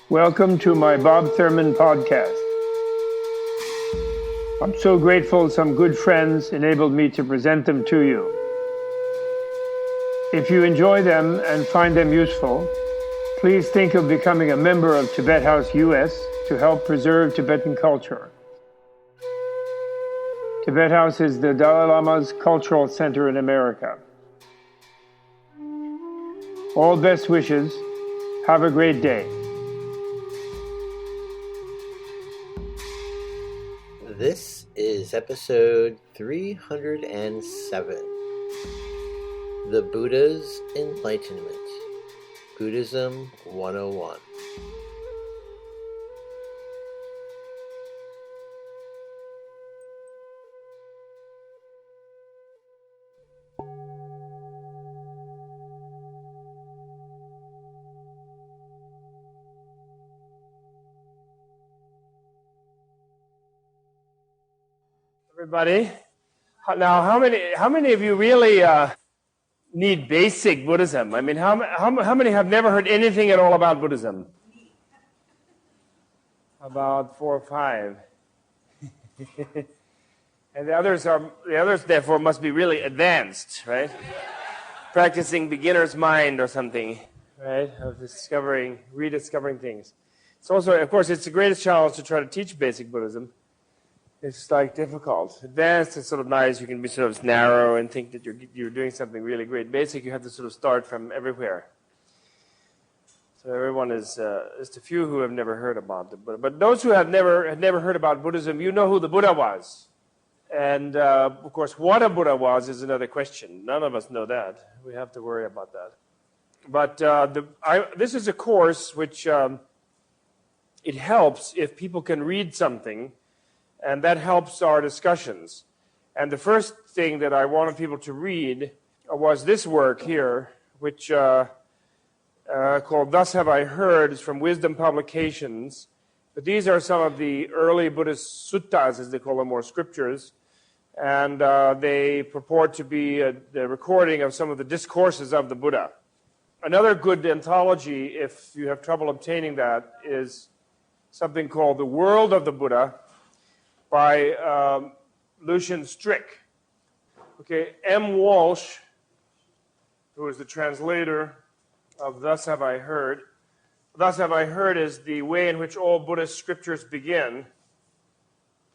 Welcome to my Bob Thurman podcast. I'm so grateful some good friends enabled me to present them to you. If you enjoy them and find them useful, please think of becoming a member of Tibet House US to help preserve Tibetan culture. Tibet House is the Dalai Lama's cultural center in America. All best wishes. Have a great day. This is episode 307, The Buddha's Enlightenment, Buddhism 101. Everybody, now how many of you really need basic Buddhism? I mean, how many have never heard anything at all about Buddhism? About 4 or 5. And the others therefore must be really advanced, right? Practicing beginner's mind or something, right? Of rediscovering things. It's also, of course, it's the greatest challenge to try to teach basic Buddhism. It's like difficult. Advanced is sort of nice. You can be sort of narrow and think that you're doing something really great. Basic, you have to sort of start from everywhere. So everyone is just a few who have never heard about the Buddha. But those who had never heard about Buddhism, you know who the Buddha was. And of course, what a Buddha was is another question. None of us know that. We have to worry about that. But this is a course which it helps if people can read something. And that helps our discussions. And the first thing that I wanted people to read was this work here, which called Thus Have I Heard. It's from Wisdom Publications. But these are some of the early Buddhist suttas, as they call them, or scriptures. And they purport to be the recording of some of the discourses of the Buddha. Another good anthology, if you have trouble obtaining that, is something called The World of the Buddha, by Lucian Strick. Okay, M. Walsh, who is the translator of Thus Have I Heard. Thus Have I Heard is the way in which all Buddhist scriptures begin.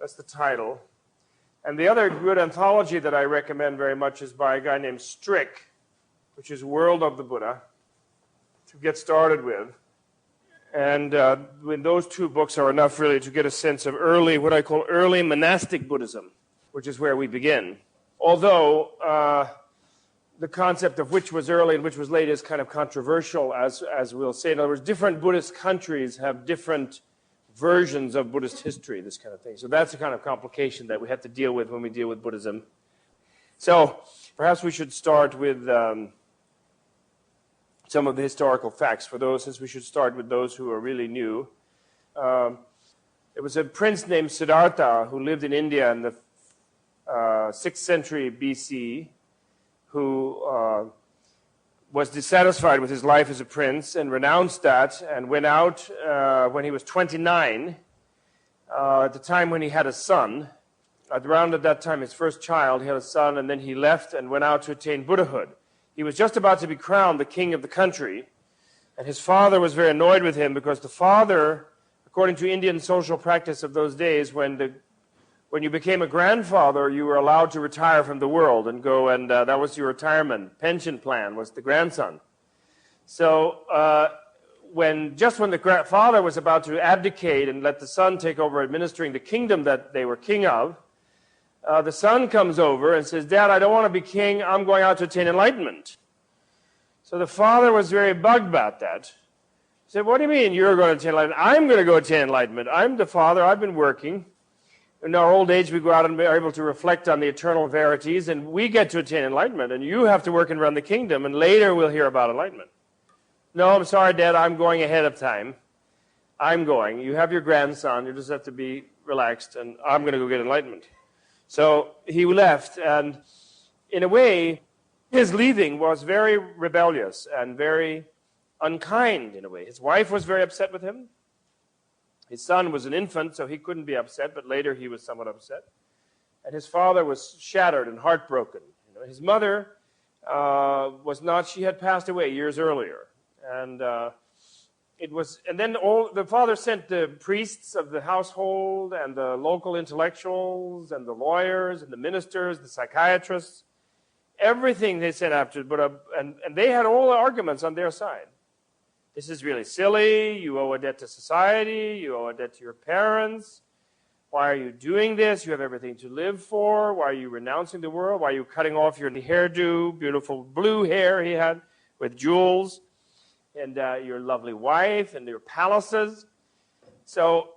That's the title. And the other good anthology that I recommend very much is by a guy named Strick, which is World of the Buddha, to get started with. And when those two books are enough really to get a sense of what I call early monastic Buddhism, which is where we begin. Although the concept of which was early and which was late is kind of controversial, as we'll say. In other words, different Buddhist countries have different versions of Buddhist history, this kind of thing. So that's the kind of complication that we have to deal with when we deal with Buddhism. So perhaps we should start with some of the historical facts for those, since we should start with those who are really new. It was a prince named Siddhartha who lived in India in the 6th century BC, who was dissatisfied with his life as a prince and renounced that and went out when he was 29, at the time when he had a son. Around at that time, his first child, he had a son, and then he left and went out to attain Buddhahood. He was just about to be crowned the king of the country, and his father was very annoyed with him because the father, according to Indian social practice of those days, when you became a grandfather, you were allowed to retire from the world and go, and that was your retirement pension plan, was the grandson. So when the father was about to abdicate and let the son take over administering the kingdom that they were king of, the son comes over and says, "Dad, I don't want to be king. I'm going out to attain enlightenment." So the father was very bugged about that. He said, "What do you mean you're going to attain enlightenment? I'm going to go attain enlightenment. I'm the father. I've been working. In our old age, we go out and are able to reflect on the eternal verities, and we get to attain enlightenment. And you have to work and run the kingdom, and later we'll hear about enlightenment." "No, I'm sorry, Dad. I'm going ahead of time. I'm going. You have your grandson. You just have to be relaxed, and I'm going to go get enlightenment." So he left, and in a way, his leaving was very rebellious and very unkind in a way. His wife was very upset with him. His son was an infant, so he couldn't be upset, but later he was somewhat upset. And his father was shattered and heartbroken. His mother was not, she had passed away years earlier. And then the father sent the priests of the household and the local intellectuals and the lawyers and the ministers, the psychiatrists, everything they sent after Buddha, and they had all the arguments on their side. This is really silly. You owe a debt to society. You owe a debt to your parents. Why are you doing this? You have everything to live for. Why are you renouncing the world? Why are you cutting off your hairdo, beautiful blue hair he had with jewels, and your lovely wife and your palaces? So,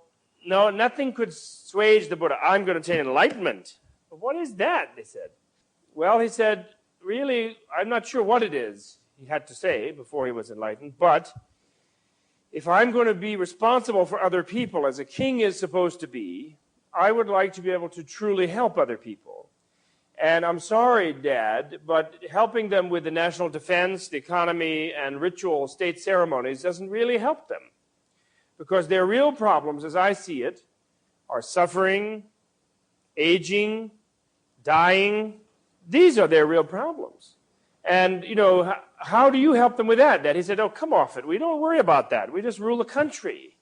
no, nothing could assuage the Buddha. I'm going to attain enlightenment. But what is that? They said. Well, he said, really, I'm not sure what it is, he had to say before he was enlightened, but if I'm going to be responsible for other people as a king is supposed to be, I would like to be able to truly help other people. And I'm sorry, Dad, but helping them with the national defense, the economy, and ritual state ceremonies doesn't really help them. Because their real problems, as I see it, are suffering, aging, dying. These are their real problems. And, how do you help them with that, Dad? He said, oh, come off it. We don't worry about that. We just rule the country.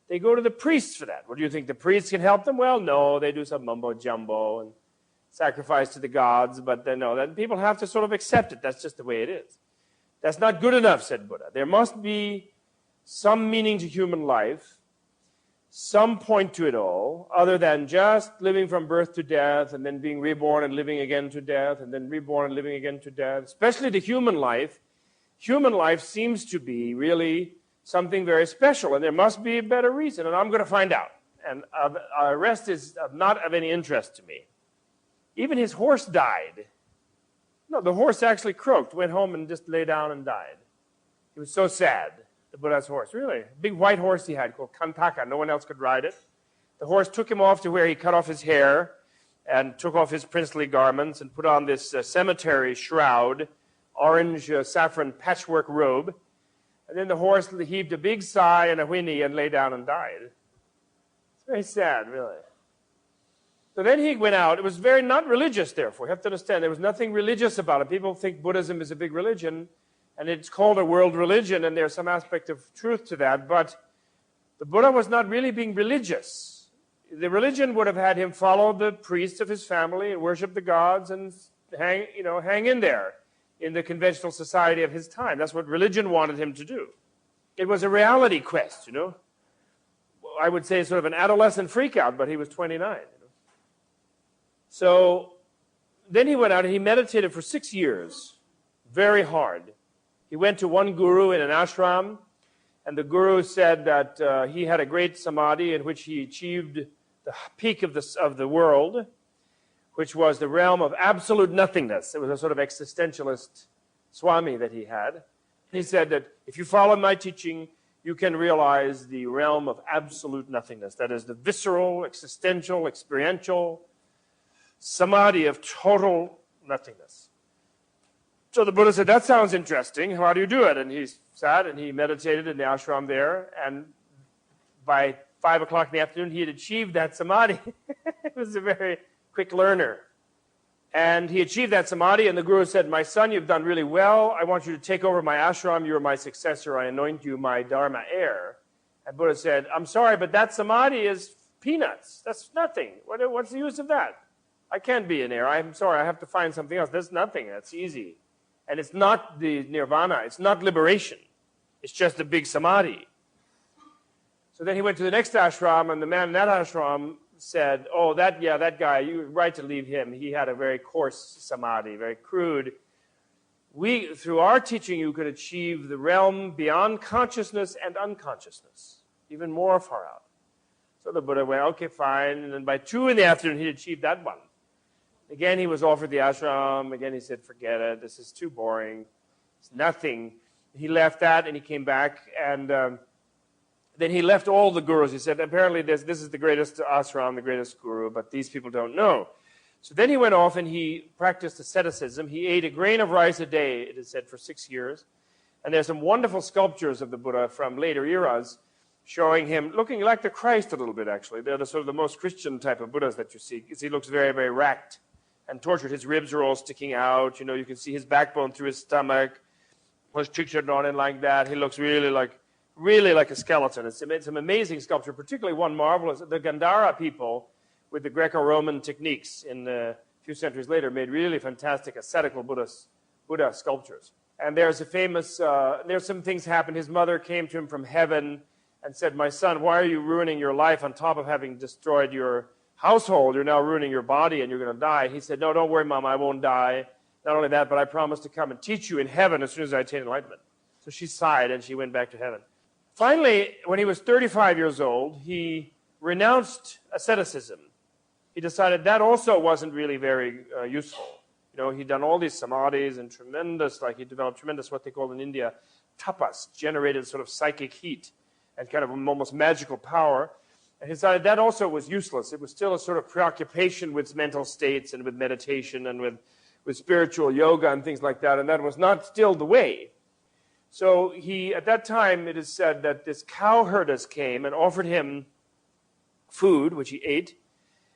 They go to the priests for that. What do you think? The priests can help them? Well, no, they do some mumbo-jumbo and sacrifice to the gods, but then people have to sort of accept it. That's just the way it is. That's not good enough, said Buddha. There must be some meaning to human life, some point to it all, other than just living from birth to death and then being reborn and living again to death and then reborn and living again to death. Especially the human life. Human life seems to be really something very special, and there must be a better reason, and I'm going to find out. And the rest is not of any interest to me. Even his horse died. No, the horse actually croaked, went home and just lay down and died. He was so sad, the Buddha's horse. Really, a big white horse he had called Kantaka. No one else could ride it. The horse took him off to where he cut off his hair and took off his princely garments and put on this cemetery shroud, orange saffron patchwork robe. And then the horse heaved a big sigh and a whinny and lay down and died. It's very sad, really. So then he went out. It was very not religious, therefore. You have to understand, there was nothing religious about it. People think Buddhism is a big religion, and it's called a world religion, and there's some aspect of truth to that. But the Buddha was not really being religious. The religion would have had him follow the priests of his family and worship the gods and hang in there in the conventional society of his time. That's what religion wanted him to do. It was a reality quest, I would say sort of an adolescent freakout, but he was 29. So then he went out and he meditated for 6 years, very hard. He went to one guru in an ashram, and the guru said that he had a great samadhi in which he achieved the peak of the world, which was the realm of absolute nothingness. It was a sort of existentialist Swami that he had. He said that if you follow my teaching, you can realize the realm of absolute nothingness. That is the visceral, existential, experiential samadhi of total nothingness. So the Buddha said, that sounds interesting. How do you do it? And he sat and he meditated in the ashram there, and by 5 o'clock in the afternoon, he had achieved that samadhi. It was a very quick learner. And he achieved that samadhi, and the guru said, my son, you've done really well. I want you to take over my ashram. You're my successor. I anoint you my Dharma heir. And Buddha said, I'm sorry, but that samadhi is peanuts. That's nothing. What's the use of that? I can't be an heir. I'm sorry, I have to find something else. That's nothing. That's easy. And it's not the nirvana. It's not liberation. It's just a big samadhi. So then he went to the next ashram, and the man in that ashram said, oh, that guy, you're right to leave him. He had a very coarse samadhi, very crude. Through our teaching, you could achieve the realm beyond consciousness and unconsciousness, even more far out. So the Buddha went, okay, fine. And then by 2 in the afternoon, he achieved that one. Again, he was offered the ashram. Again, he said, forget it. This is too boring. It's nothing. He left that, and he came back, and then he left all the gurus. He said, apparently this is the greatest ashram, the greatest guru, but these people don't know. So then he went off and he practiced asceticism. He ate a grain of rice a day, it is said, for 6 years. And there's some wonderful sculptures of the Buddha from later eras. showing him looking like the Christ a little bit, actually. They're the sort of the most Christian type of Buddhas that you see, because he looks very, very racked and tortured. His ribs are all sticking out. You can see his backbone through his stomach. His cheeks are drawn in like that. He looks really like a skeleton. It's some amazing sculpture, particularly one marvelous. The Gandhara people, with the Greco-Roman techniques a few centuries later, made really fantastic ascetical Buddha sculptures. And there's some things happened. His mother came to him from heaven and said, "My son, why are you ruining your life on top of having destroyed your household? You're now ruining your body and you're going to die." He said, "No, don't worry, Mom, I won't die. Not only that, but I promise to come and teach you in heaven as soon as I attain enlightenment." So she sighed and she went back to heaven. Finally, when he was 35 years old, he renounced asceticism. He decided that also wasn't really very useful. He'd done all these samadhis and he developed tremendous, what they call in India, tapas, generated sort of psychic heat and kind of almost magical power. And he decided that also was useless. It was still a sort of preoccupation with mental states and with meditation and with spiritual yoga and things like that, and that was not still the way. So at that time, it is said that this cowherders came and offered him food, which he ate.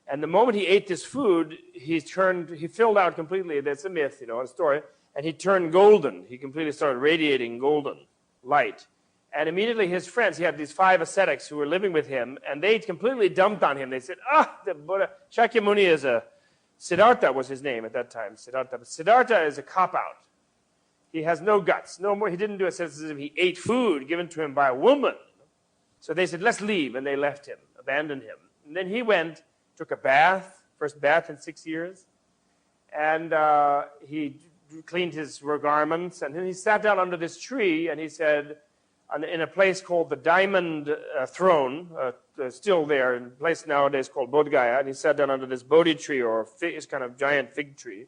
And the moment he ate this food, he filled out completely. That's a myth, a story. And he turned golden. He completely started radiating golden light. And immediately his friends, he had these 5 ascetics who were living with him, and they completely dumped on him. They said, the Buddha. Shakyamuni Siddhartha was his name at that time, Siddhartha. But Siddhartha is a cop-out. He has no guts, no more. He didn't do asceticism. He ate food given to him by a woman. So they said, "Let's leave," and they left him, abandoned him. And then he went, took a bath, first bath in 6 years, and he cleaned his garments, and then he sat down under this tree, and he said, in a place called the Diamond Throne, still there, in a place nowadays called Bodh Gaya, and he sat down under this Bodhi tree, or this kind of giant fig tree,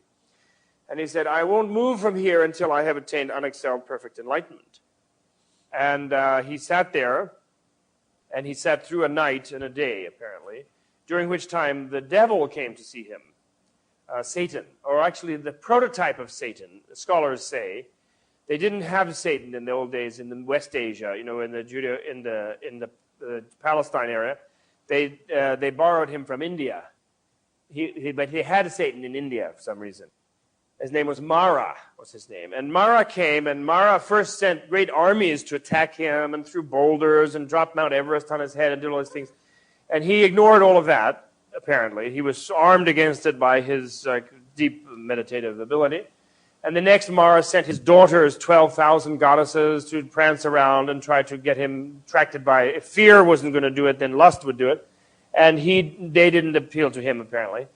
and he said, "I won't move from here until I have attained unexcelled perfect enlightenment." And he sat there, and he sat through a night and a day, apparently, during which time the devil came to see him, Satan, or actually the prototype of Satan, scholars say. They didn't have Satan in the old days in the West Asia, in the Palestine area. They borrowed him from India. But he had Satan in India for some reason. His name was Mara, was his name. And Mara came, and Mara first sent great armies to attack him and threw boulders and dropped Mount Everest on his head and did all these things. And he ignored all of that, apparently. He was armed against it by his deep meditative ability. And the next Mara sent his daughters, 12,000 goddesses, to prance around and try to get him attracted by it. If fear wasn't going to do it, then lust would do it. And they didn't appeal to him, apparently.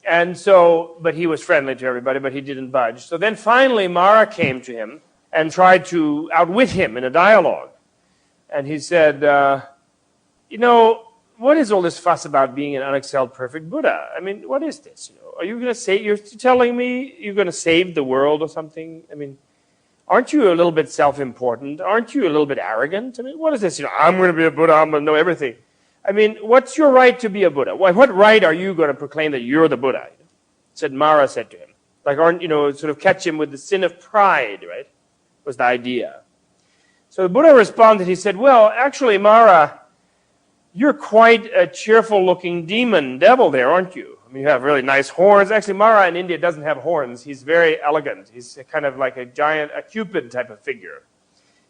And so, but he was friendly to everybody, but he didn't budge. So then finally Mara came to him and tried to outwit him in a dialogue. And he said, what is all this fuss about being an unexcelled perfect Buddha? I mean, what is this? Are you going to say, you're telling me you're going to save the world or something? I mean, aren't you a little bit self-important? Aren't you a little bit arrogant? I mean, what is this? I'm going to be a Buddha, I'm going to know everything. I mean, what's your right to be a Buddha? What right are you going to proclaim that you're the Buddha? Mara said to him. Sort of catch him with the sin of pride, right? Was the idea. So the Buddha responded, he said, "Well, actually, Mara, you're quite a cheerful-looking devil there, aren't you? I mean, you have really nice horns." Actually, Mara in India doesn't have horns. He's very elegant. He's kind of like a Cupid type of figure.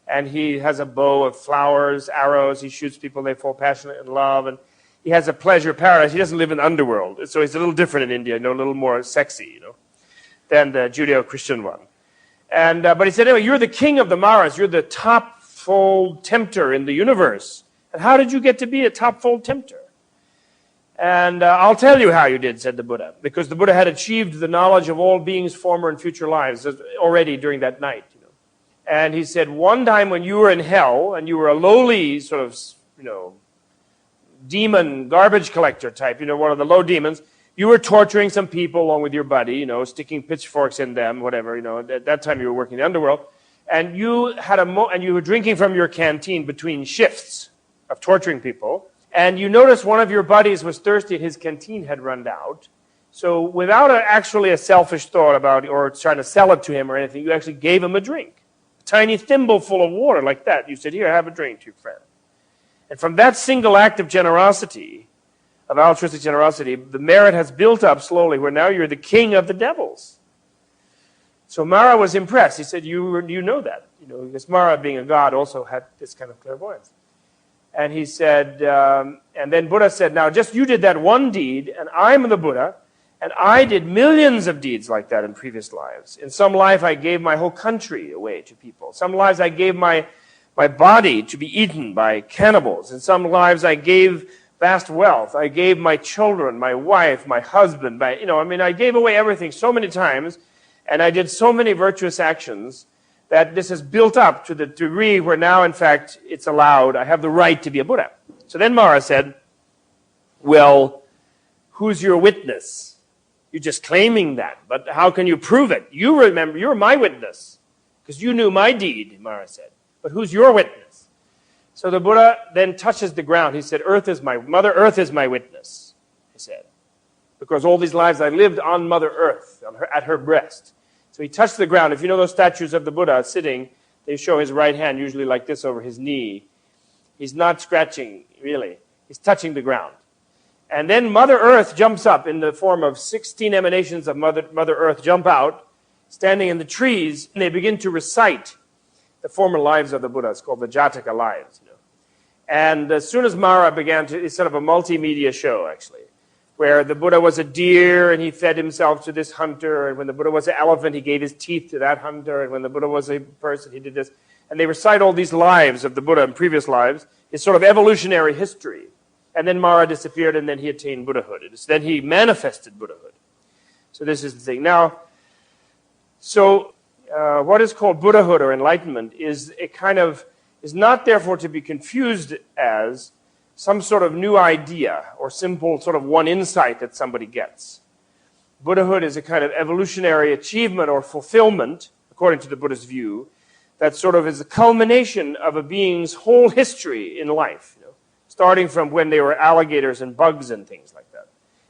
And he has a bow of flowers, arrows. He shoots people, they fall passionately in love. And he has a pleasure paradise. He doesn't live in the underworld. So he's a little different in India, a little more sexy, than the Judeo-Christian one. And but he said, anyway, you're the king of the Maras. You're the top-fold tempter in the universe. And how did you get to be a top-fold tempter? And I'll tell you how you did, said the Buddha, because the Buddha had achieved the knowledge of all beings' former and future lives already during that night. And he said, one time when you were in hell, and you were a lowly sort of, demon, garbage collector type, one of the low demons, you were torturing some people along with your buddy, sticking pitchforks in them, whatever, at that time you were working in the underworld, and you had and you were drinking from your canteen between shifts of torturing people, and you noticed one of your buddies was thirsty and his canteen had run out. So without actually a selfish thought about or trying to sell it to him or anything, you actually gave him a drink. A tiny thimble full of water like that. You said, here, have a drink to your friend. And from that single act of generosity, of altruistic generosity, the merit has built up slowly where now you're the king of the devils. So Mara was impressed. He said, you know that. Because Mara, being a god, also had this kind of clairvoyance. And he said, and then Buddha said, now just you did that one deed, and I'm the Buddha, and I did millions of deeds like that in previous lives. In some life, I gave my whole country away to people. Some lives, I gave my body to be eaten by cannibals. In some lives, I gave vast wealth. I gave my children, my wife, my husband. I gave away everything so many times, and I did so many virtuous actions that this has built up to the degree where now, in fact, it's allowed. I have the right to be a Buddha. So then Mara said, well, who's your witness? You're just claiming that, but how can you prove it? You remember, you're my witness, because you knew my deed, Mara said. But who's your witness? So the Buddha then touches the ground. He said, Mother Earth is my witness, he said. Because all these lives I lived on Mother Earth, at her breast. So he touched the ground. If you know those statues of the Buddha sitting, they show his right hand usually like this over his knee. He's not scratching, really. He's touching the ground. And then Mother Earth jumps up in the form of 16 emanations of Mother Earth jump out, standing in the trees, and they begin to recite the former lives of the Buddha. It's called the Jataka lives. And as soon as Mara began to, it's sort of a multimedia show, actually, where the Buddha was a deer and he fed himself to this hunter, and when the Buddha was an elephant, he gave his teeth to that hunter, and when the Buddha was a person, he did this. And they recite all these lives of the Buddha in previous lives, his sort of evolutionary history. And then Mara disappeared, and then he attained Buddhahood. Then he manifested Buddhahood. So this is the thing. Now, what is called Buddhahood or enlightenment is not therefore to be confused as some sort of new idea or simple sort of one insight that somebody gets. Buddhahood is a kind of evolutionary achievement or fulfillment, according to the Buddhist view, that sort of is the culmination of a being's whole history in life, starting from when they were alligators and bugs and things like that.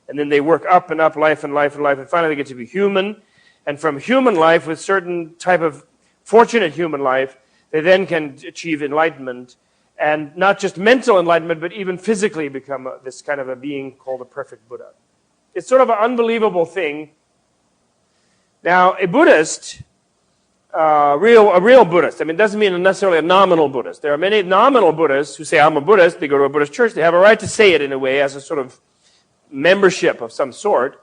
And then they work up and up, life and life and life, and finally they get to be human. And from human life, with certain type of fortunate human life, they then can achieve enlightenment, and not just mental enlightenment, but even physically become this kind of a being called a perfect Buddha. It's sort of an unbelievable thing. Now, a Buddhist, a real Buddhist, it doesn't mean necessarily a nominal Buddhist. There are many nominal Buddhists who say, I'm a Buddhist, they go to a Buddhist church, they have a right to say it in a way as a sort of membership of some sort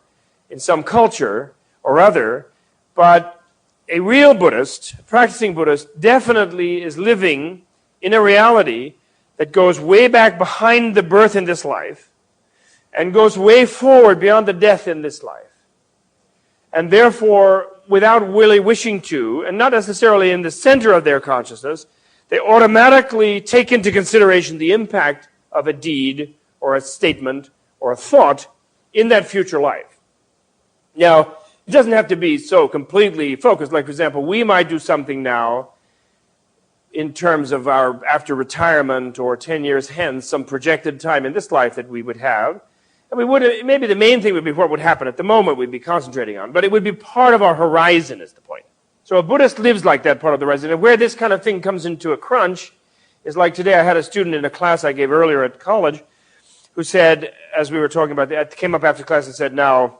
in some culture or other, but a real Buddhist, a practicing Buddhist, definitely is living in a reality that goes way back behind the birth in this life and goes way forward beyond the death in this life. And therefore, without really wishing to, and not necessarily in the center of their consciousness, they automatically take into consideration the impact of a deed or a statement or a thought in that future life. Now, it doesn't have to be so completely focused. Like, for example, we might do something now in terms of our after retirement or 10 years hence, some projected time in this life that we would have. And we would, maybe the main thing would be what would happen at the moment we'd be concentrating on, but it would be part of our horizon is the point. So a Buddhist lives like that part of the horizon. And where this kind of thing comes into a crunch is like today I had a student in a class I gave earlier at college who said, as we were talking about that, came up after class and said, now,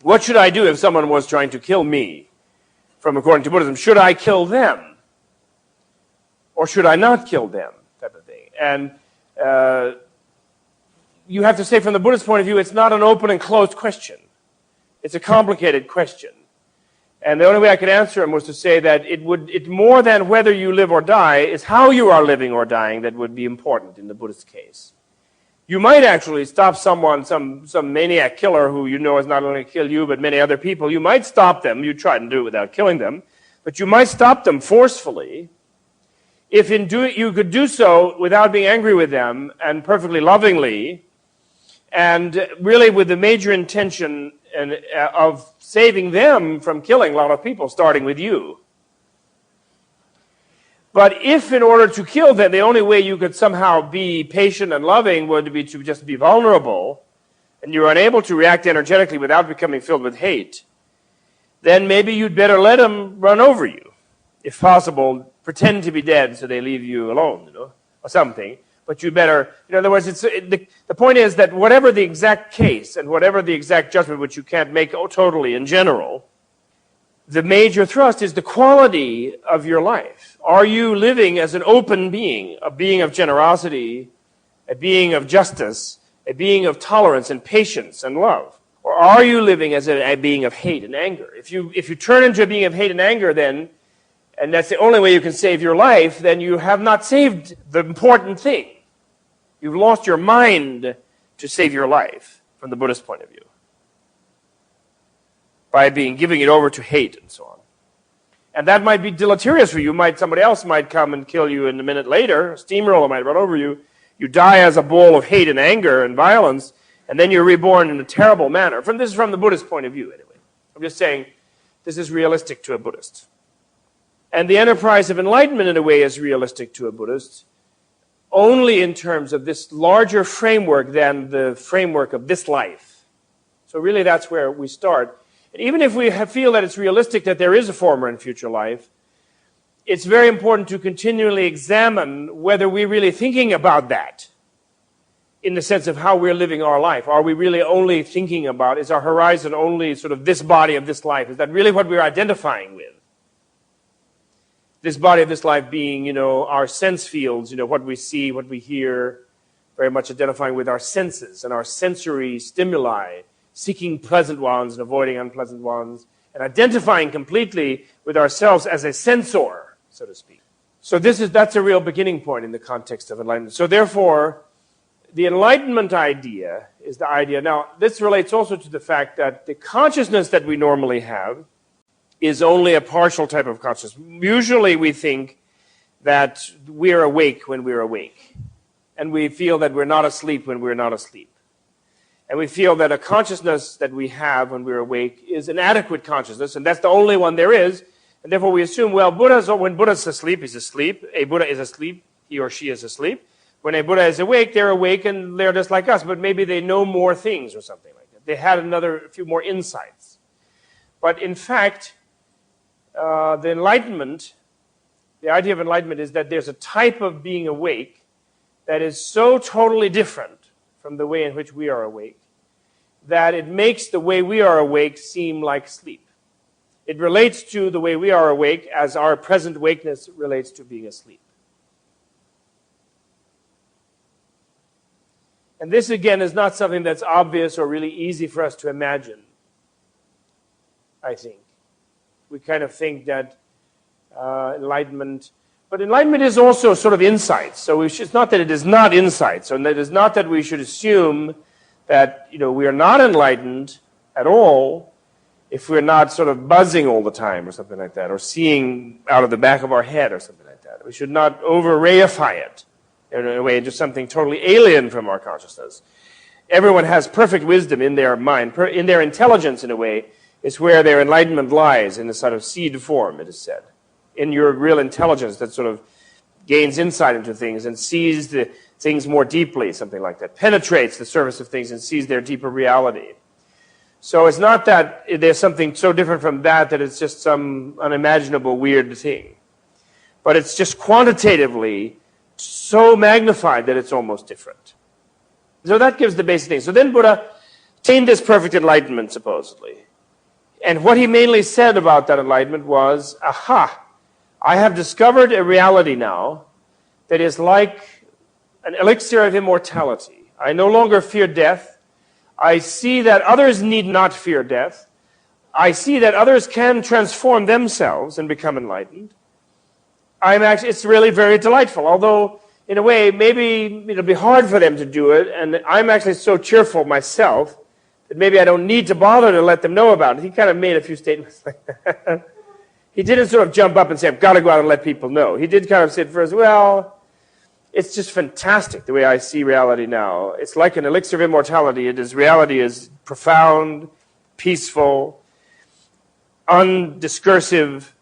what should I do if someone was trying to kill me from according to Buddhism? Should I kill them? Or should I not kill them, type of thing. And you have to say from the Buddhist point of view, it's not an open and closed question. It's a complicated question. And the only way I could answer him was to say that it more than whether you live or die is how you are living or dying that would be important in the Buddhist case. You might actually stop someone, some maniac killer who you know is not only going to kill you but many other people. You might stop them. You try and do it without killing them. But you might stop them forcefully. If you could do so without being angry with them and perfectly lovingly, and really with the major intention of saving them from killing a lot of people, starting with you. But if in order to kill them, the only way you could somehow be patient and loving would be to just be vulnerable, and you're unable to react energetically without becoming filled with hate, then maybe you'd better let them run over you. If possible, pretend to be dead so they leave you alone, or something. But you better, in other words, the point is that whatever the exact case and whatever the exact judgment, which you can't make totally in general, the major thrust is the quality of your life. Are you living as an open being, a being of generosity, a being of justice, a being of tolerance and patience and love? Or are you living as a being of hate and anger? If you turn into a being of hate and anger, then, and that's the only way you can save your life, then you have not saved the important thing. You've lost your mind to save your life from the Buddhist point of view by giving it over to hate and so on. And that might be deleterious for you. Somebody else might come and kill you, and a minute later, a steamroller might run over you. You die as a ball of hate and anger and violence, and then you're reborn in a terrible manner. This is from the Buddhist point of view, anyway. I'm just saying this is realistic to a Buddhist. And the enterprise of enlightenment, in a way, is realistic to a Buddhist, only in terms of this larger framework than the framework of this life. So really that's where we start. And even if we feel that it's realistic that there is a former and future life, it's very important to continually examine whether we're really thinking about that in the sense of how we're living our life. Are we really only thinking about, is our horizon only sort of this body of this life? Is that really what we're identifying with? This body of this life being, our sense fields, what we see, what we hear, very much identifying with our senses and our sensory stimuli, seeking pleasant ones and avoiding unpleasant ones, and identifying completely with ourselves as a sensor, so to speak. So that's a real beginning point in the context of enlightenment. So therefore, the enlightenment idea is the idea. Now, this relates also to the fact that the consciousness that we normally have is only a partial type of consciousness. Usually we think that we're awake when we're awake. And we feel that we're not asleep when we're not asleep. And we feel that a consciousness that we have when we're awake is an adequate consciousness, and that's the only one there is. And therefore we assume, well, when Buddha's asleep, he's asleep. A Buddha is asleep, he or she is asleep. When a Buddha is awake, they're awake and they're just like us, but maybe they know more things or something like that. They had a few more insights. But in fact, the idea of enlightenment is that there's a type of being awake that is so totally different from the way in which we are awake that it makes the way we are awake seem like sleep. It relates to the way we are awake as our present awakeness relates to being asleep. And this, again, is not something that's obvious or really easy for us to imagine, I think. We kind of think that enlightenment, but enlightenment is also sort of insight. So it's not that it is not insight. So it is not that we should assume that we are not enlightened at all if we're not sort of buzzing all the time or something like that, or seeing out of the back of our head or something like that. We should not over-reify it in a way into something totally alien from our consciousness. Everyone has perfect wisdom in their mind, in their intelligence in a way. It's where their enlightenment lies, in a sort of seed form, it is said. In your real intelligence that sort of gains insight into things and sees the things more deeply, something like that. Penetrates the surface of things and sees their deeper reality. So it's not that there's something so different from that it's just some unimaginable weird thing. But it's just quantitatively so magnified that it's almost different. So that gives the basic thing. So then Buddha attained this perfect enlightenment, supposedly. And what he mainly said about that enlightenment was, aha, I have discovered a reality now that is like an elixir of immortality. I no longer fear death. I see that others need not fear death. I see that others can transform themselves and become enlightened. It's really very delightful, although in a way maybe it'll be hard for them to do it, and I'm actually so cheerful myself that maybe I don't need to bother to let them know about it. He kind of made a few statements like that. He didn't sort of jump up and say, I've got to go out and let people know. He did kind of say first, well, it's just fantastic the way I see reality now. It's like an elixir of immortality. Reality is profound, peaceful, undiscursive,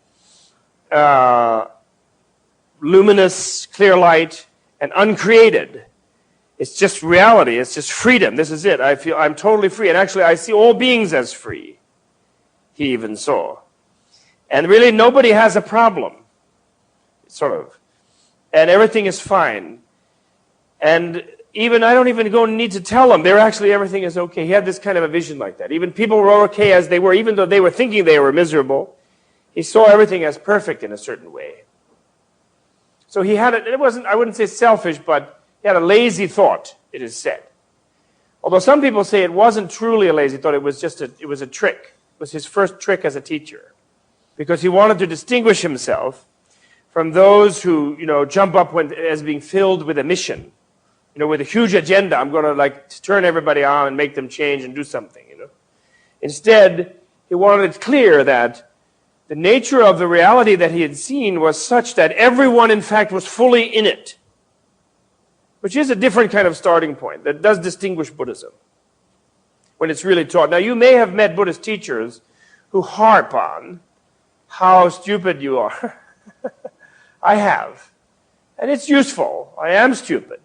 luminous, clear light, and uncreated. It's just reality. It's just freedom. This is it. I feel I'm totally free. And actually, I see all beings as free. He even saw. And really, nobody has a problem. Sort of. And everything is fine. And even I don't even need to tell them. They're actually, everything is okay. He had this kind of a vision like that. Even people were okay as they were, even though they were thinking they were miserable. He saw everything as perfect in a certain way. So he had it wasn't, I wouldn't say selfish, but he had a lazy thought, it is said. Although some people say it wasn't truly a lazy thought, it was a trick. It was his first trick as a teacher. Because he wanted to distinguish himself from those who, jump up as being filled with a mission. With a huge agenda. I'm going to turn everybody on and make them change and do something, Instead, he wanted it clear that the nature of the reality that he had seen was such that everyone, in fact, was fully in it. Which is a different kind of starting point that does distinguish Buddhism when it's really taught. Now, you may have met Buddhist teachers who harp on how stupid you are. I have. And it's useful. I am stupid.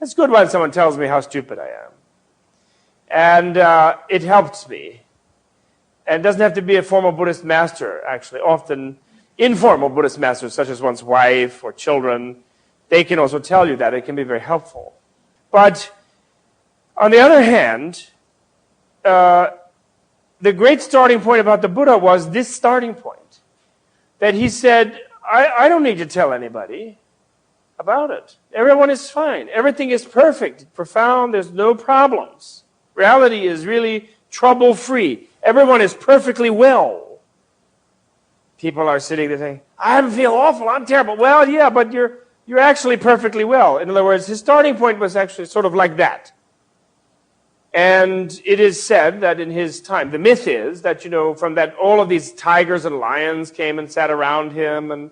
It's good when someone tells me how stupid I am. And it helps me. And it doesn't have to be a formal Buddhist master, actually. Often informal Buddhist masters, such as one's wife or children, they can also tell you that. It can be very helpful. But on the other hand, the great starting point about the Buddha was this starting point. That he said, I don't need to tell anybody about it. Everyone is fine. Everything is perfect, profound. There's no problems. Reality is really trouble-free. Everyone is perfectly well. People are sitting there saying, I feel awful, I'm terrible. Well, yeah, but you're actually perfectly well. In other words, his starting point was actually sort of like that. And it is said that in his time, the myth is that, from that all of these tigers and lions came and sat around him, and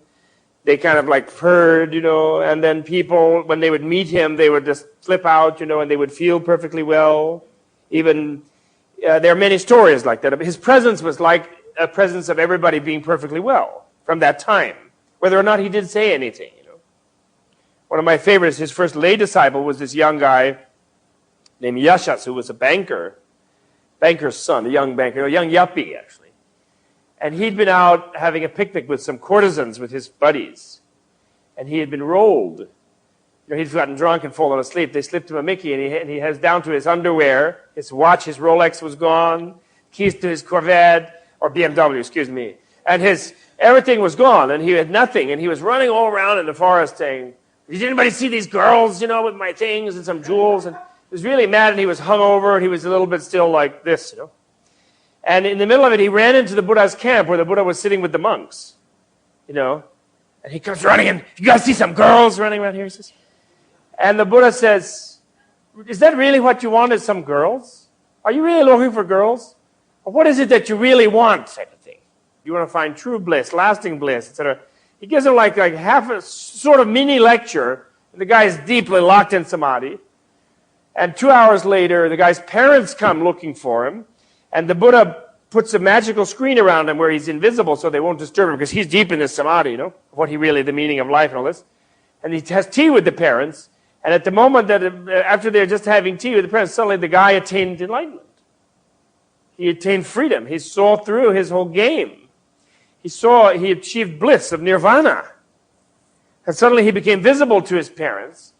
they kind of purred, and then people, when they would meet him, they would just flip out, and they would feel perfectly well. Even there are many stories like that. His presence was like a presence of everybody being perfectly well from that time, whether or not he did say anything. One of my favorites, his first lay disciple was this young guy named Yashas, who was a banker's son, a young banker, a young yuppie, actually. And he'd been out having a picnic with some courtesans with his buddies. And he had been rolled. He'd gotten drunk and fallen asleep. They slipped him a Mickey, and he has down to his underwear, his watch, his Rolex was gone, keys to his Corvette, or BMW, excuse me. And everything was gone, and he had nothing. And he was running all around in the forest saying, did anybody see these girls, with my things and some jewels? And he was really mad, and he was hungover, and he was a little bit still like this, And in the middle of it, he ran into the Buddha's camp where the Buddha was sitting with the monks, And he comes running in. You guys see some girls running around here? He says. And the Buddha says, is that really what you want, is some girls? Are you really looking for girls? Or what is it that you really want, type of thing? You want to find true bliss, lasting bliss, etc. He gives him like half a sort of mini lecture. And the guy is deeply locked in samadhi. And 2 hours later, the guy's parents come looking for him. And the Buddha puts a magical screen around him where he's invisible so they won't disturb him because he's deep in this samadhi, what the meaning of life and all this. And he has tea with the parents. And at the moment that, after they're just having tea with the parents, suddenly the guy attained enlightenment. He attained freedom. He saw through his whole game. He achieved bliss of nirvana. And suddenly he became visible to his parents.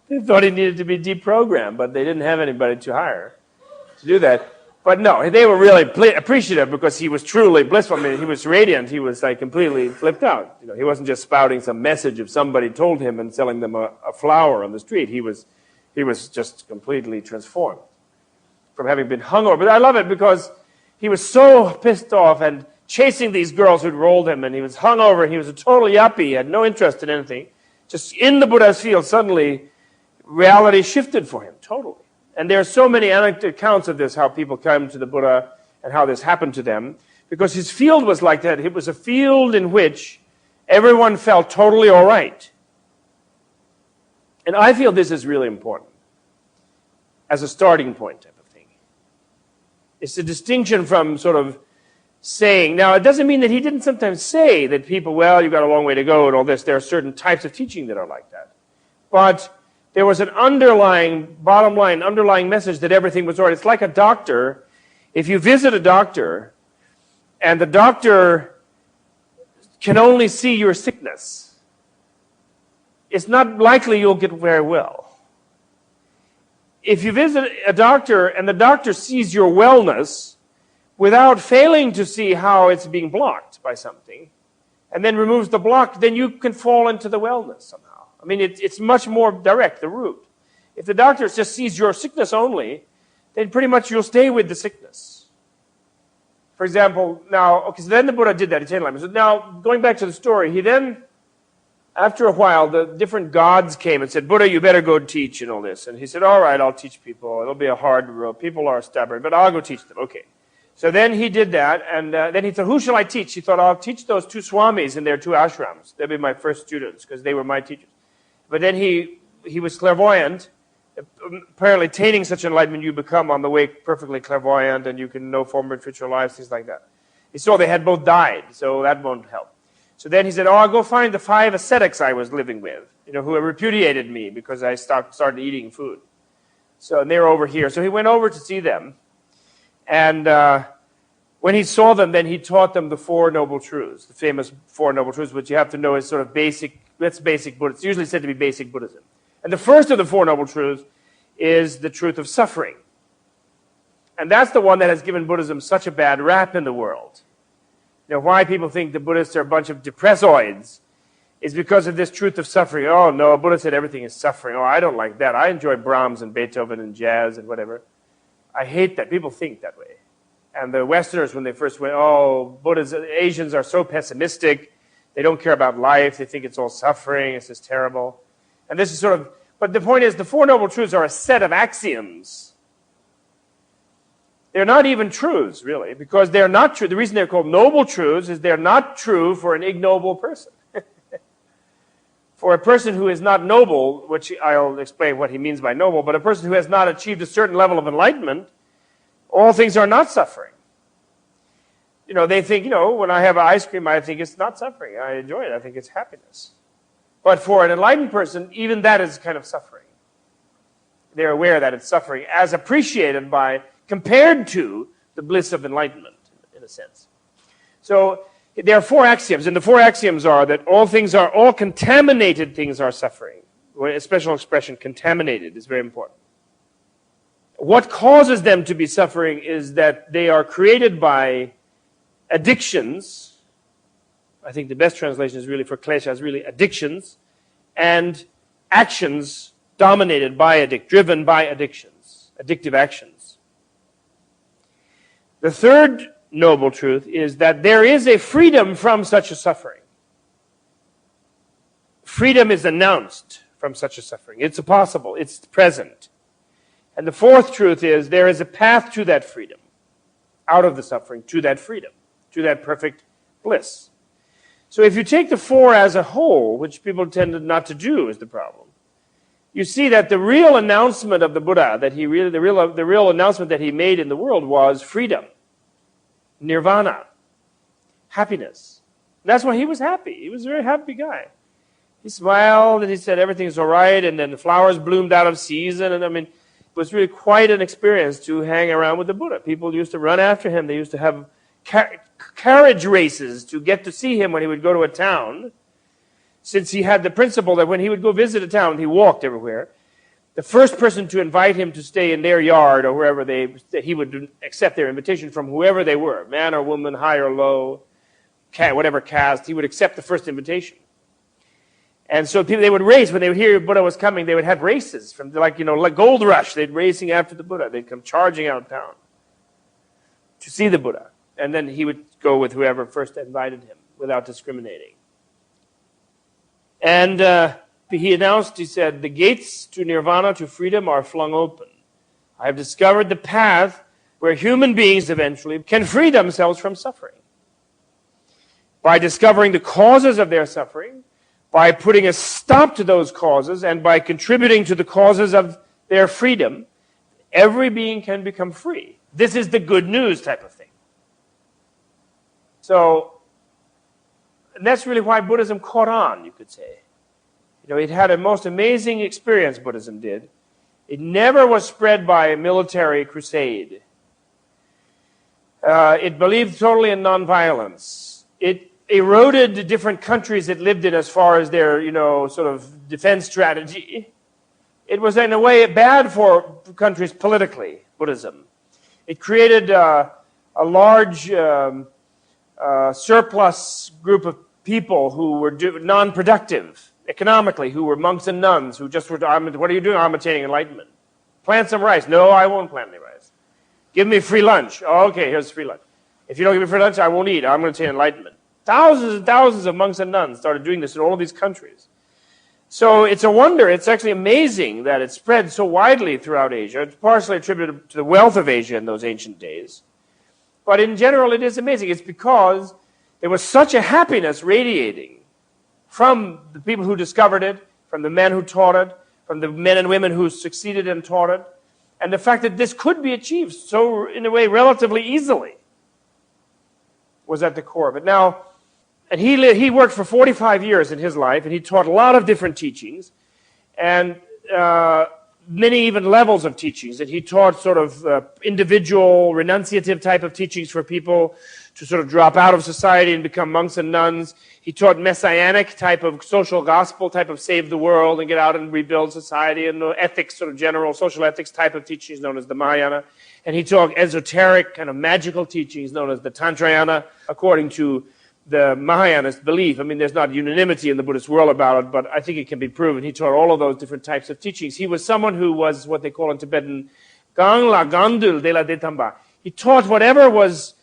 They thought he needed to be deprogrammed, but they didn't have anybody to hire to do that. But no, they were really appreciative because he was truly blissful. I mean, he was radiant. He was completely flipped out. He wasn't just spouting some message of somebody told him and selling them a flower on the street. He was just completely transformed from having been hungover. But I love it because he was so pissed off and chasing these girls who'd rolled him, and he was hungover, and he was a total yuppie. He had no interest in anything. Just in the Buddha's field, suddenly reality shifted for him totally. And there are so many accounts of this, how people come to the Buddha and how this happened to them, because his field was like that. It was a field in which everyone felt totally all right. And I feel this is really important as a starting point type of thing. It's a distinction from sort of saying, now it doesn't mean that he didn't sometimes say that people, well, you've got a long way to go and all this. There are certain types of teaching that are like that. But there was an underlying, bottom line, underlying message that everything was all right. It's like a doctor. If you visit a doctor, and the doctor can only see your sickness, it's not likely you'll get very well. if you visit a doctor and the doctor sees your wellness without failing to see how it's being blocked by something, and then removes the block, then you can fall into the wellness somehow. I mean, it's much more direct, the root. If the doctor just sees your sickness only, then pretty much you'll stay with the sickness. For example, now, okay, so then the Buddha did that, he Enlightenment. So now, going back to the story, he then, after a while, the different gods came and said, Buddha, you better go teach and all this. And he said, all right, I'll teach people. It'll be a hard road. People are stubborn, but I'll go teach them. Okay. So then he did that, and then he thought, who shall I teach? He thought, I'll teach those two swamis in their two ashrams. They'll be my first students, because they were my teachers. But then he was clairvoyant. Apparently, attaining such enlightenment, you become on the way perfectly clairvoyant, and you can know former and future lives, things like that. He saw they had both died, so that won't help. So then he said, I'll go find the 5 ascetics I was living with, who repudiated me because I started eating food. So and they were over here. So he went over to see them. And when he saw them, then he taught them the 4 Noble Truths, the famous 4 Noble Truths, which you have to know is sort of basic, that's basic Buddhism. It's usually said to be basic Buddhism. And the first of the 4 Noble Truths is the truth of suffering. And that's the one that has given Buddhism such a bad rap in the world. Why people think the Buddhists are a bunch of depressoids is because of this truth of suffering. Oh, no, Buddha said everything is suffering. Oh, I don't like that. I enjoy Brahms and Beethoven and jazz and whatever. I hate that. People think that way. And the Westerners, when they first went, oh, Asians are so pessimistic. They don't care about life. They think it's all suffering. It's just terrible. And this is sort of, but the point is, the 4 Noble Truths are a set of axioms. They're not even truths, really, because they're not true. The reason they're called Noble Truths is they're not true for an ignoble person. For a person who is not noble, which I'll explain what he means by noble, but a person who has not achieved a certain level of enlightenment, all things are not suffering. They think, when I have ice cream, I think it's not suffering. I enjoy it. I think it's happiness. But for an enlightened person, even that is kind of suffering. They're aware that it's suffering as appreciated by, compared to the bliss of enlightenment, in a sense. So, there are 4 axioms, and the 4 axioms are that all contaminated things are suffering. A special expression, contaminated, is very important. What causes them to be suffering is that they are created by addictions. I think the best translation is really for klesha, is really addictions, and actions dominated by driven by addictions, addictive actions. The third noble truth is that there is a freedom from such a suffering. Freedom is announced from such a suffering. It's possible. It's present. And the fourth truth is there is a path to that freedom, out of the suffering, to that freedom, to that perfect bliss. So if you take the 4 as a whole, which people tend not to do is the problem, you see that the real announcement of the Buddha, the real announcement that he made in the world was freedom. Nirvana, happiness. And that's why he was happy. He was a very happy guy. He smiled and he said everything's all right, and then the flowers bloomed out of season. And it was really quite an experience to hang around with the Buddha. People used to run after him. They used to have carriage races to get to see him when he would go to a town, since he had the principle that when he would go visit a town, he walked everywhere. The first person to invite him to stay in their yard or wherever he would accept their invitation from whoever they were, man or woman, high or low, whatever caste, he would accept the first invitation. And so they would race. When they would hear Buddha was coming, they would have races from like Gold Rush. They'd racing after the Buddha. They'd come charging out of town to see the Buddha. And then he would go with whoever first invited him without discriminating. And he announced, he said, the gates to nirvana, to freedom, are flung open. I have discovered the path where human beings eventually can free themselves from suffering. By discovering the causes of their suffering, by putting a stop to those causes, and by contributing to the causes of their freedom, every being can become free. This is the good news type of thing. So, and that's really why Buddhism caught on, you could say. It had a most amazing experience, Buddhism did. It never was spread by a military crusade. It believed totally in nonviolence. It eroded the different countries it lived in as far as their, sort of defense strategy. it was in a way bad for countries politically, Buddhism. It created a large surplus group of people who were non-productive economically, who were monks and nuns, who just were, what are you doing? I'm attaining enlightenment. Plant some rice. No, I won't plant any rice. Give me free lunch. Oh, okay, here's free lunch. If you don't give me free lunch, I won't eat. I'm going to attain enlightenment. Thousands and thousands of monks and nuns started doing this in all of these countries. So it's a wonder, it's actually amazing that it spread so widely throughout Asia. It's partially attributed to the wealth of Asia in those ancient days. But in general, it is amazing. It's because there was such a happiness radiating from the people who discovered it, from the men who taught it, from the men and women who succeeded and taught it, and the fact that this could be achieved so, in a way, relatively easily was at the core of it. Now, and he worked for 45 years in his life, and he taught a lot of different teachings, and many even levels of teachings. And he taught sort of individual, renunciative type of teachings for people to sort of drop out of society and become monks and nuns. He taught messianic type of social gospel type of save the world and get out and rebuild society, and ethics, sort of general social ethics type of teachings known as the Mahayana. And he taught esoteric kind of magical teachings known as the Tantrayana, according to the Mahayanist belief. I mean, there's not unanimity in the Buddhist world about it, but I think it can be proven. He taught all of those different types of teachings. He was someone who was what they call in Tibetan, Gang la Gandul de la Detamba. He taught whatever was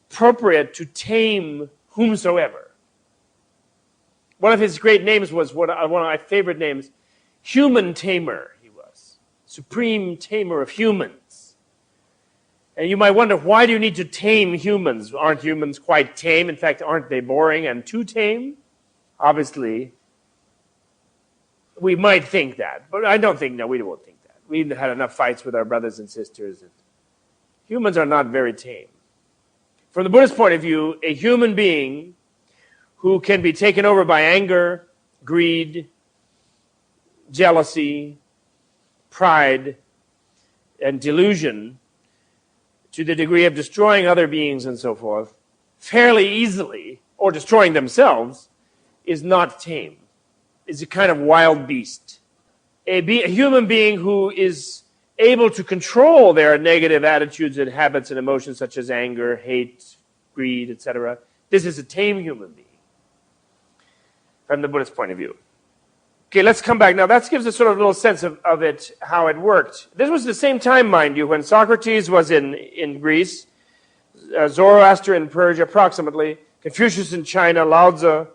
appropriate to tame whomsoever. One of his great names was, one of my favorite names, Human Tamer, he was. Supreme Tamer of Humans. And you might wonder, why do you need to tame humans? Aren't humans quite tame? In fact, aren't they boring and too tame? Obviously, we might think that, but I don't think, no, we won't think that. We've had enough fights with our brothers and sisters. And humans are not very tame. From the Buddhist point of view, a human being who can be taken over by anger, greed, jealousy, pride, and delusion, to the degree of destroying other beings and so forth, fairly easily, or destroying themselves, is not tame. Is a kind of wild beast. A human being who is able to control their negative attitudes and habits and emotions such as anger, hate, greed, etc. This is a tame human being from the Buddhist point of view. Okay, let's come back. Now, that gives us sort of a little sense of it, how it worked. This was the same time, mind you, when Socrates was in Greece, Zoroaster in Persia, approximately, Confucius in China, Lao Tzu.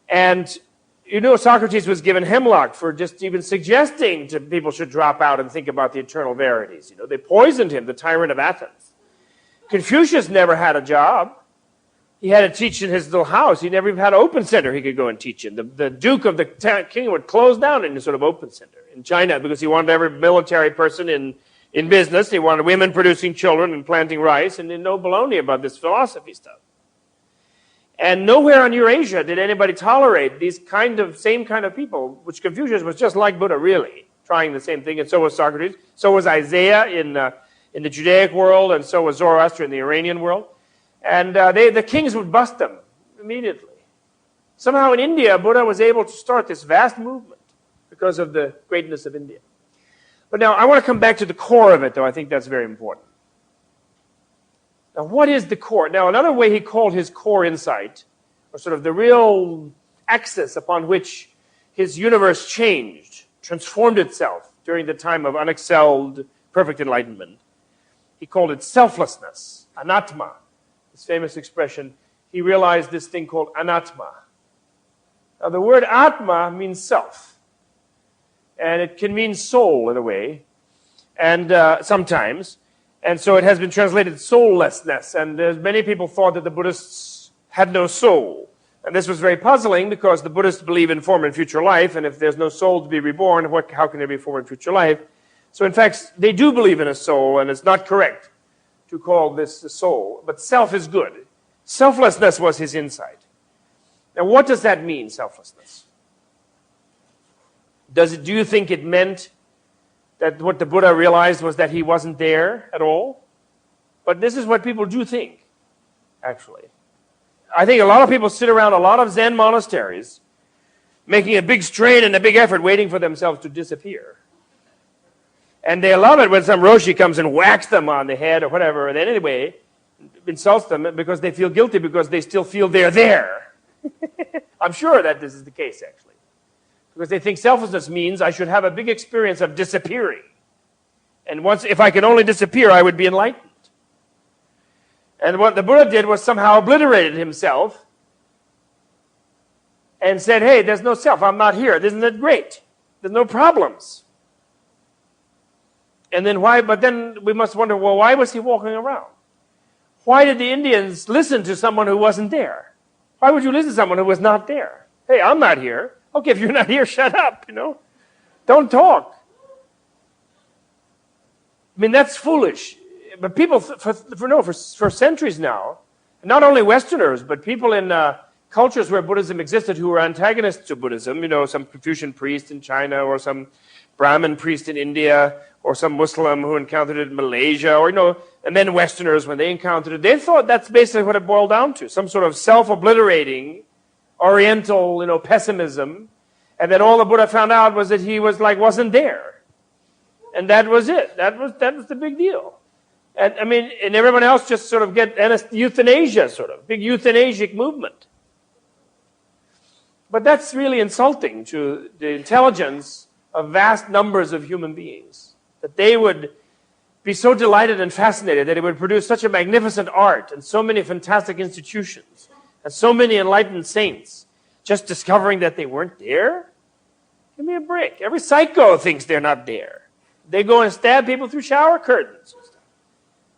And, you know, Socrates was given hemlock for just even suggesting to people should drop out and think about the eternal verities. You know, they poisoned him, the tyrant of Athens. Confucius never had a job. He had to teach in his little house. He never even had an open center he could go and teach in. The Duke of the King would close down in a sort of open center in China because he wanted every military person in business. He wanted women producing children and planting rice, and no baloney about this philosophy stuff. And nowhere in Eurasia did anybody tolerate these same kind of people, which Confucius was just like Buddha, really, trying the same thing, and so was Socrates. So was Isaiah in the Judaic world, and so was Zoroaster in the Iranian world. And the kings would bust them immediately. Somehow in India, Buddha was able to start this vast movement because of the greatness of India. But now, I want to come back to the core of it, though. I think that's very important. Now, what is the core? Now, another way he called his core insight, or sort of the real axis upon which his universe changed, transformed itself during the time of unexcelled, perfect enlightenment, he called it selflessness, anatma. This famous expression, he realized this thing called anatma. Now, the word atma means self. And it can mean soul in a way, and sometimes. And so it has been translated soullessness. And many people thought that the Buddhists had no soul. And this was very puzzling because the Buddhists believe in former and future life, and if there's no soul to be reborn, how can there be former and future life? So in fact, they do believe in a soul, and it's not correct to call this a soul, but self is good. Selflessness was his insight. Now, what does that mean, selflessness? Do you think it meant that what the Buddha realized was that he wasn't there at all? But this is what people do think, actually. I think a lot of people sit around a lot of Zen monasteries making a big strain and a big effort waiting for themselves to disappear. And they love it when some Roshi comes and whacks them on the head or whatever. And then anyway, insults them because they feel guilty because they still feel they're there. I'm sure that this is the case, actually. Because they think selflessness means I should have a big experience of disappearing. And once, if I could only disappear, I would be enlightened. And what the Buddha did was somehow obliterated himself and said, hey, there's no self, I'm not here. Isn't it great? There's no problems. And then why, but then we must wonder, well, why was he walking around? Why did the Indians listen to someone who wasn't there? Why would you listen to someone who was not there? Hey, I'm not here. Okay, if you're not here, shut up, Don't talk. I mean, that's foolish. But people, for centuries now, not only Westerners, but people in cultures where Buddhism existed who were antagonists to Buddhism, some Confucian priest in China or some Brahmin priest in India or some Muslim who encountered it in Malaysia or, and then Westerners, when they encountered it, they thought that's basically what it boiled down to, some sort of self-obliterating Oriental, pessimism. And then all the Buddha found out was that he wasn't there. And that was it. That was the big deal. And and everyone else just sort of get euthanasia, big euthanasic movement. But that's really insulting to the intelligence of vast numbers of human beings, that they would be so delighted and fascinated that it would produce such a magnificent art and so many fantastic institutions and so many enlightened saints, just discovering that they weren't there? Give me a break. Every psycho thinks they're not there. They go and stab people through shower curtains.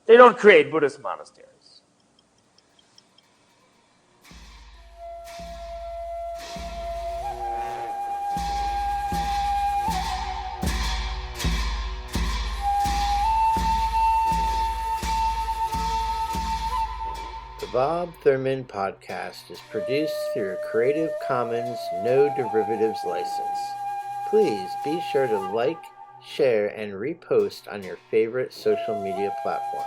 They don't create Buddhist monasteries. The Bob Thurman podcast is produced through a Creative Commons No Derivatives license. Please be sure to like, share, and repost on your favorite social media platforms.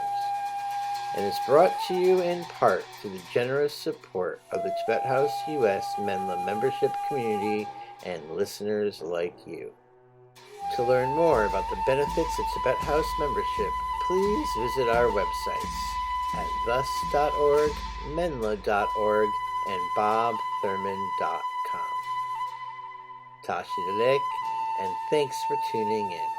And is brought to you in part through the generous support of the Tibet House US Menla membership community and listeners like you. To learn more about the benefits of Tibet House membership, please visit our websites at thus.org, menla.org, and bobthurman.com. Tashi Delek, and thanks for tuning in.